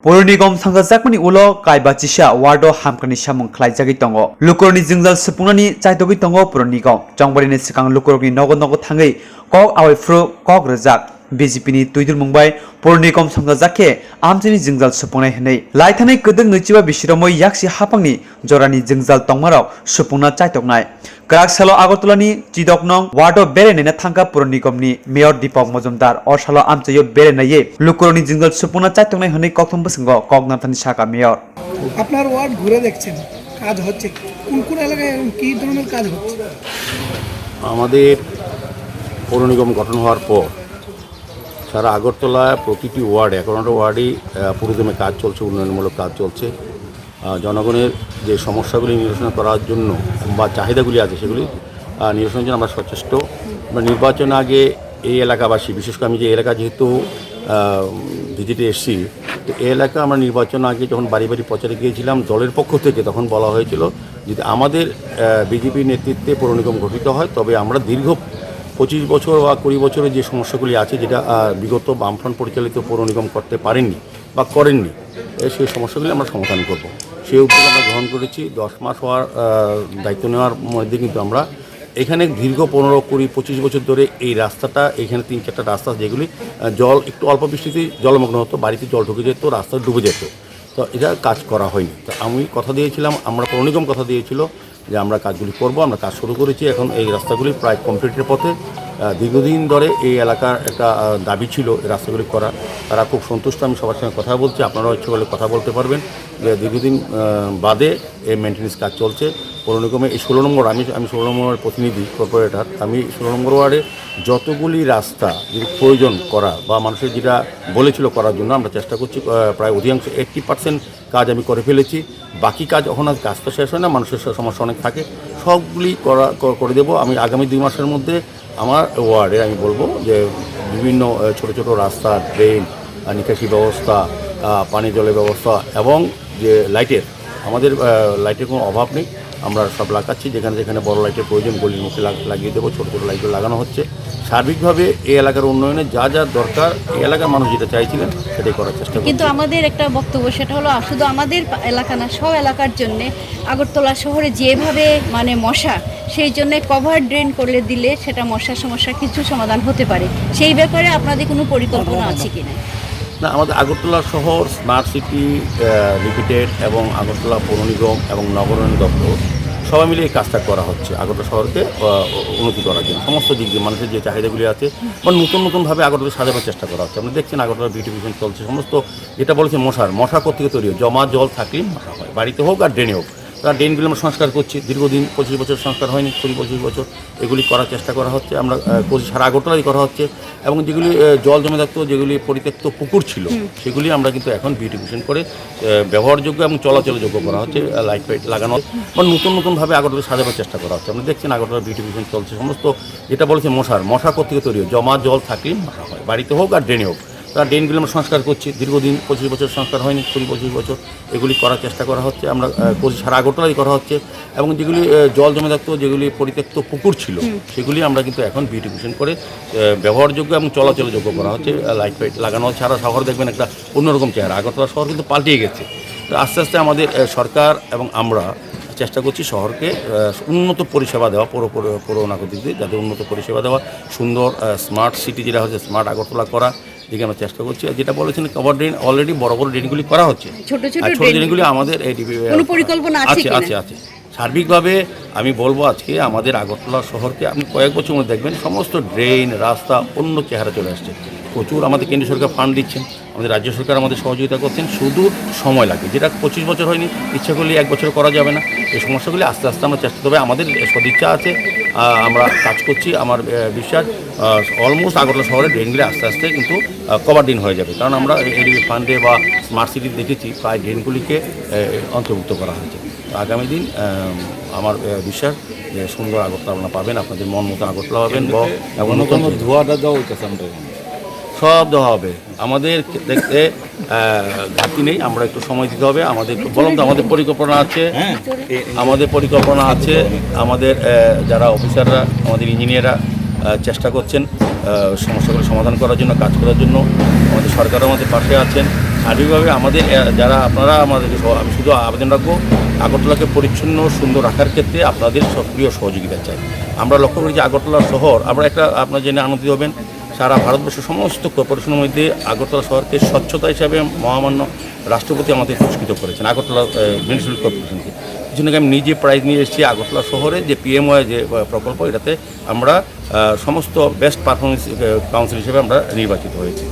Pur nigom thangjakmani ulo kaibachisa Wardo Amchaini samung khlaijagui tongo. Lukurni Jwngjal Supungnani chaitogui tongo pur nigom. Jongbarini sikang lukurni nogo thangwi kok awaifru kok rejak. BJP ni tuidur mungbai pur nigom thangjakhe Amchaini Jwngjal supungnai hinai. Laithanai kedeng nuchiba bisiromoi yaksi hapangni jorani Jwngjal tongmarok supungna chaitoknai. Krak salo Agartalani Chidoknong Wardo Berai nena thangka pur nigomni Mayor Deepak Mojumdar or salo Amchaio Berai naye lukurni Jwngjal supungna chaitoknai hinai kokthong বসঙ্গ কগনাথানি শাখা mayor আপনার word ঘুরে দেখছেন কাজ হচ্ছে কোন কোন এলাকায় কি ধরনের কাজ হচ্ছে আমাদের পৌর নিগম গঠন হওয়ার পর সারা আগরতলা প্রতিটি ওয়ার্ডে 11টা ওয়ার্ডেই পুরোদমে কাজ চলছে, উন্নয়নমূলক কাজ চলছে। জনগণের যে সমস্যাগুলি নিরসন করার জন্য বা চাহিদাগুলি আছে সেগুলি নিরসনের জন্য আমরা সচেষ্ট। নির্বাচন আগে এই এলাকাবাসী, বিশেষ করে আমি যে এলাকা যেহেতু ভিজিটে এসেছি, তো এই এলাকা আমরা নির্বাচন আগে যখন বাড়ি বাড়ি প্রচারে গিয়েছিলাম দলের পক্ষ থেকে তখন বলা হয়েছিল যদি আমাদের বিজেপির নেতৃত্বে পৌর নিগম গঠিত হয় তবে আমরা দীর্ঘ 25 বছর বা 20 বছরের যে সমস্যাগুলি আছে যেটা বিগত বামফ্রন্ট পরিচালিত পৌর নিগম করতে পারেননি বা করেননি, সেই সমস্যাগুলি আমরা সমাধান করব। সেই উদ্যোগ আমরা গ্রহণ করেছি। 10 মাস হওয়ার দায়িত্ব নেওয়ার মধ্যে কিন্তু আমরা এখানে দীর্ঘ 15-20-25 বছর ধরে এই রাস্তাটা, এখানে 3-4টা রাস্তা যেগুলি জল একটু অল্প বৃষ্টিতে জলমগ্ন হতো, বাড়িতে জল ঢুকে যেত, রাস্তা ডুবে যেত, তো এটা কাজ করা হয়নি। তো আমি কথা দিয়েছিলাম, আমরা পৌর নিগম কথা দিয়েছিল যে আমরা কাজগুলি করব, আমরা কাজ শুরু করেছি। এখন এই রাস্তাগুলি প্রায় কমপ্লিটের পথে। দীর্ঘদিন ধরে এই এলাকার একটা দাবি ছিল এই রাস্তাগুলি করা, তারা খুব সন্তুষ্ট। আমি সবার সঙ্গে কথা বলছি, আপনারাও ইচ্ছে করলে কথা বলতে পারবেন যে দীর্ঘদিন বাদে এই মেনটেন্যান্স কাজ চলছে পৌর নিগমে। এই 16 নম্বর আমি 16 নম্বরের প্রতিনিধি কর্পোরেটর, আমি 16 নম্বর ওয়ার্ডে যতগুলি রাস্তা যদি প্রয়োজন করা বা মানুষের যেটা বলেছিল করার জন্য আমরা চেষ্টা করছি। প্রায় অধিকাংশ 80% কাজ আমি করে ফেলেছি। বাকি কাজ এখন আর কাজটা শেষ হয় না, মানুষের সমস্যা অনেক থাকে, সবগুলি করে দেবো আমি আগামী 2 মাসের মধ্যে। আমার ওয়ার্ডে আমি বলবো যে বিভিন্ন ছোট ছোট রাস্তা, ড্রেন, নিকাশি ব্যবস্থা, পানি জলের ব্যবস্থা এবং যে লাইটের, আমাদের লাইটের কোনো অভাব নেই। আমরা সব লাগাচ্ছি, যেখানে যেখানে বড় লাইটের প্রয়োজন গলির মুখে লাগিয়ে দেবো, ছোটো ছোটো লাইটগুলো লাগানো হচ্ছে। সার্বিকভাবে এই এলাকার উন্নয়নে যা যা দরকার এই এলাকার মানুষ যেটা চাইছিলেন সেটাই করার চেষ্টা করছি। কিন্তু আমাদের একটা বক্তব্য সেটা হলো শুধু আমাদের এলাকা না, সব এলাকার জন্য আগরতলা শহরে যেভাবে মশা, সেই জন্য কভার ড্রেন করে দিলে সেটা মশার সমস্যা কিছু সমাধান হতে পারে। সেই ব্যাপারে আপনাদের কোনো পরিকল্পনা আছে কিনা? না, আমাদের আগরতলা শহর স্মার্ট সিটি লিমিটেড এবং আগরতলা পৌর নিগম এবং নগরায়ণ দপ্তর সবাই মিলে এই কাজটা করা হচ্ছে আগরতলা শহরকে উন্নতি করার জন্য। সমস্ত দিক দিয়ে মানুষের যে চাহিদাগুলি আছে বা নতুনভাবে আগরতলা সাজানোর চেষ্টা করা হচ্ছে। আপনি দেখছেন আগরতলা বিউটিফিকেশন চলছে, সমস্ত যেটা বলেছে মশা কোত্থেকে তৈরি হয়, জমা জল থাকলেই মশা হয়, বাড়িতে হোক আর ড্রেনে হোক। তারা ড্রেনগুলো আমরা সংস্কার করছি, দীর্ঘদিন 25 বছর সংস্কার হয়নি, 20-25 বছর এগুলি করার চেষ্টা করা হচ্ছে। আমরা সারা আগরতলাই করা হচ্ছে এবং যেগুলি জল জমে থাকতো, যেগুলি পরিত্যক্ত পুকুর ছিল, সেগুলি আমরা কিন্তু এখন বিউটিফিকেশন করে ব্যবহারযোগ্য এবং চলাচলযোগ্য করা হচ্ছে। লাইট ফাইট লাগানো বা নতুনভাবে আগরতলা সাজানোর চেষ্টা করা হচ্ছে। আপনি দেখছেন আগরতলা বিউটিফিকেশন চলছে, সমস্ত যেটা বলেছে মশা কোত্থেকে তৈরি হয়, জমা জল থাকলেই মশা হয়, বাড়িতে হোক আর ড্রেনে হোক। তারা ড্রেনগুলো আমরা সংস্কার করছি, দীর্ঘদিন 25 বছর সংস্কার হয়নি, 20-25 বছর এগুলি করার চেষ্টা করা হচ্ছে। আমরা সারা আগরতলাই করা হচ্ছে এবং যেগুলি জল জমে থাকতো, যেগুলি পরিত্যক্ত পুকুর ছিল, সেগুলি আমরা কিন্তু এখন বিউটিফিকেশন করে ব্যবহারযোগ্য এবং চলাচলযোগ্য করা হচ্ছে। লাইট ফাইট লাগানো হচ্ছে। সারা শহর দেখবেন একটা অন্যরকম চেহারা, আগরতলা শহর কিন্তু পাল্টিয়ে গেছে। তো আস্তে আস্তে আমাদের সরকার এবং আমরা চেষ্টা করছি শহরকে উন্নত পরিষেবা দেওয়া, পৌর নাগরিকদের যাতে উন্নত পরিষেবা দেওয়া, সুন্দর স্মার্ট সিটি যেটা হচ্ছে স্মার্ট আগরতলা করা, দিকে আমরা চেষ্টা করছি। আর যেটা বলেছেন কভার ড্রেন, অলরেডি বড় ড্রেনগুলি করা হচ্ছে, ছোট ড্রেনগুলি আমাদের পরিকল্পনা আছে। সার্বিকভাবে আমি বলবো আজকে আমাদের আগরতলা শহরকে আপনি কয়েক বছর মধ্যে দেখবেন সমস্ত ড্রেন, রাস্তা অন্য চেহারা চলে আসছে। প্রচুর আমাদের কেন্দ্রীয় সরকার ফান্ড দিচ্ছেন, আমাদের রাজ্য সরকার আমাদের সহযোগিতা করছেন, শুধু সময় লাগে। যেটা 25 বছর হয়নি, ইচ্ছা করলে 1 বছর করা যাবে না। এই সমস্যাগুলি আস্তে আস্তে আমরা চেষ্টা, তবে আমাদের সদিচ্ছা আছে, আমরা কাজ করছি। আমার বিশ্বাস অলমোস্ট আগরতলা শহরের ড্রেনগুলি আস্তে আস্তে কিন্তু কভার ড্রেন হয়ে যাবে, কারণ আমরা এডিবি ফান্ডে বা স্মার্ট সিটি দেখেছি প্রায় ড্রেনগুলিকে অন্তর্ভুক্ত করা হয়েছে। আগামী দিন আমার বিশ্বাস যে সুন্দর আগরতলা আপনারা পাবেন, আপনাদের মন মতো আগরতলা পাবেন এবং নতুন ধোয়াটা দেওয়া হইতেছে সব দেওয়া হবে। আমাদের দেখতে ঘাটতি নেই, আমরা একটু সময় দিতে হবে। আমাদের বলুন তো আমাদের পরিকল্পনা আছে, আমাদের যারা অফিসাররা, আমাদের ইঞ্জিনিয়াররা চেষ্টা করছেন সমস্যাগুলো সমাধান করার জন্য, কাজ করার জন্য। আমাদের সরকারও আমাদের পাশে আছেন। সার্বিকভাবে আমাদের যারা আপনারা আমাদেরকে আমি শুধু আবেদন রাখবো আগরতলাকে পরিচ্ছন্ন সুন্দর রাখার ক্ষেত্রে আপনাদের সক্রিয় সহযোগিতা চাই। আমরা লক্ষ্য করি যে আগরতলা শহর আমরা একটা আপনারা জেনে আনন্দিত হবেন, সারা ভারতবর্ষের সমস্ত কর্পোরেশনের মধ্যে আগরতলা শহরকে স্বচ্ছতা হিসাবে মহামান্য রাষ্ট্রপতি আমাদের পুরস্কৃত করেছেন আগরতলা মিউনিসিপ্যাল কর্পোরেশনকে। কিছু নাকি আমি নিজে প্রাইজ নিয়ে এসেছি আগরতলা শহরে যে পিএমওয়াই যে প্রকল্প, এটাতে আমরা সমস্ত বেস্ট পারফরমেন্স কাউন্সিল হিসেবে আমরা নির্বাচিত হয়েছি।